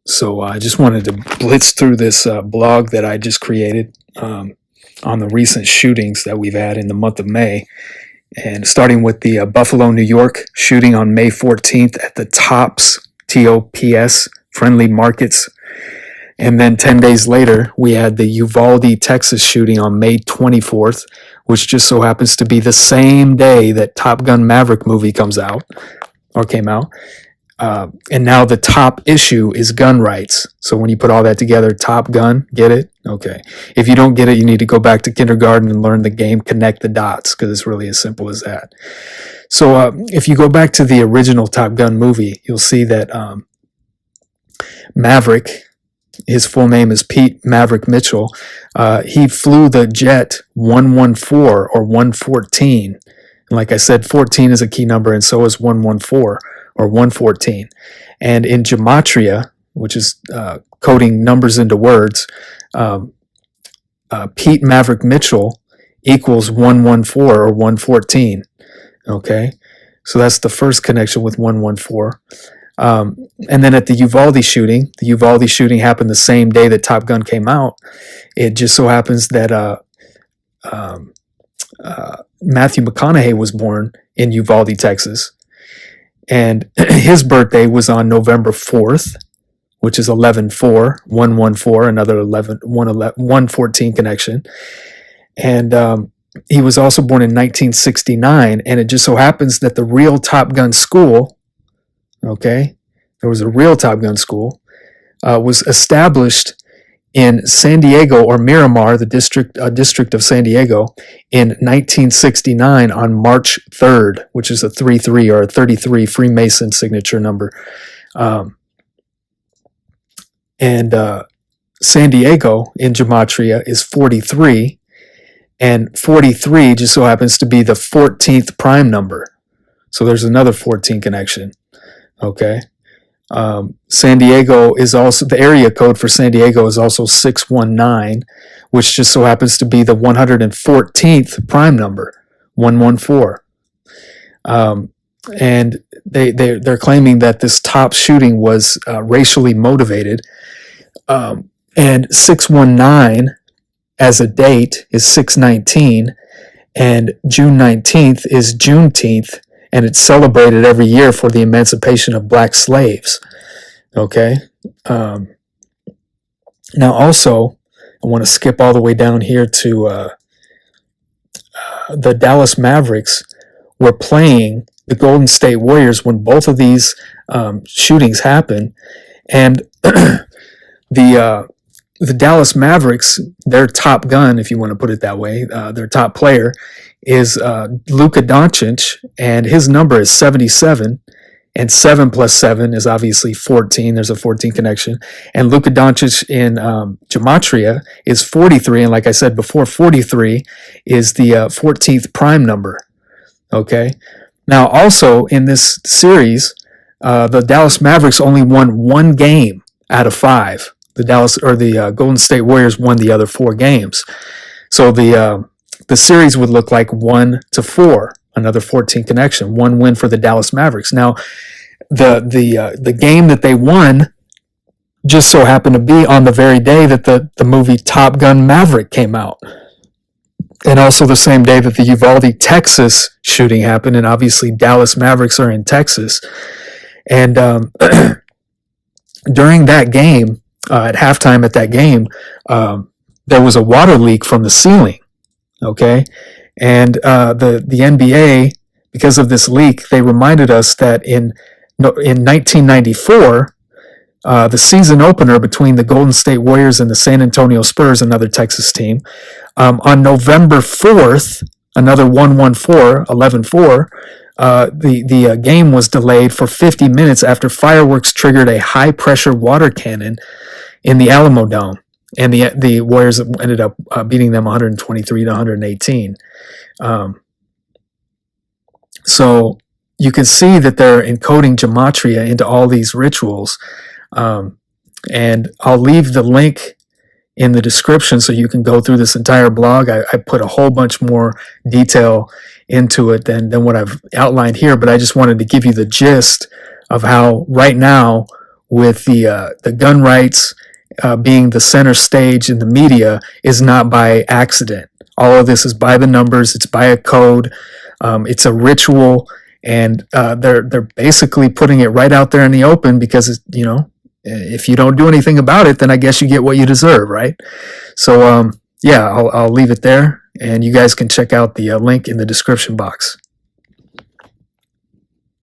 So I just wanted to blitz through this blog that I just created on the recent shootings that we've had in the month of May. And starting with the Buffalo, New York shooting on May 14th at the Tops, TOPS, Friendly Markets. And then 10 days later, we had the Uvalde, Texas shooting on May 24th, which just so happens to be the same day that Top Gun Maverick movie came out. And now the top issue is gun rights. So when you put all that together, Top Gun, get it? Okay. If you don't get it, you need to go back to kindergarten and learn the game, connect the dots, because it's really as simple as that. So if you go back to the original Top Gun movie, you'll see that Maverick, his full name is Pete Maverick Mitchell, he flew the jet 114 or 114. And like I said, 14 is a key number, and so is 114 or 114. And in gematria, which is coding numbers into words, Pete Maverick Mitchell equals 114 or 114. Okay, so that's the first connection with 114. And then at the Uvalde shooting happened the same day that Top Gun came out. It just so happens that Matthew McConaughey was born in Uvalde, Texas. And his birthday was on November 4th, which is 11-4, 114, another 114 connection. And he was also born in 1969. And it just so happens that the real Top Gun school, okay, there was a real Top Gun school, was established in San Diego, or Miramar, the district of San Diego, in 1969 on March 3rd, which is a 33 or a 33 Freemason signature number. And San Diego in gematria is 43, and 43 just so happens to be the 14th prime number. So there's another 14 connection. Okay. San Diego is also, the area code for San Diego is also 619, which just so happens to be the 114th prime number, 114. And they're claiming that this top shooting was racially motivated. And 619 as a date is 619, and June 19th is Juneteenth, and it's celebrated every year for the emancipation of black slaves. Okay. Now also, I want to skip all the way down here to the Dallas Mavericks were playing the Golden State Warriors when both of these shootings happened. And the Dallas Mavericks, their top gun, if you want to put it that way, their top player is Luka Doncic, and his number is 77, and 7 plus 7 is obviously 14. There's a 14 connection. And Luka Doncic in gematria is 43, and like I said before, 43 is the 14th prime number. Okay. Now, also in this series, the Dallas Mavericks only won one game out of 5. The Golden State Warriors won the other 4 games. So the series would look like 1-4, another 14 connection, 1 win for the Dallas Mavericks. Now, the game that they won just so happened to be on the very day that the movie Top Gun Maverick came out. And also the same day that the Uvalde, Texas shooting happened, and obviously Dallas Mavericks are in Texas. And during that game, at halftime at that game, there was a water leak from the ceiling. Okay, and the NBA, because of this leak, they reminded us that in 1994, the season opener between the Golden State Warriors and the San Antonio Spurs, another Texas team, on November 4th, another 114, 11-4, the game was delayed for 50 minutes after fireworks triggered a high-pressure water cannon in the Alamo Dome. And the Warriors ended up beating them 123-118. So you can see that they're encoding gematria into all these rituals. And I'll leave the link in the description so you can go through this entire blog. I put a whole bunch more detail into it than what I've outlined here, but I just wanted to give you the gist of how right now with the gun rights being the center stage in the media is not by accident. All of this is by the numbers. It's by a code. It's a ritual, and they're basically putting it right out there in the open because if you don't do anything about it, then I guess you get what you deserve, right? So yeah, I'll leave it there, and you guys can check out the link in the description box.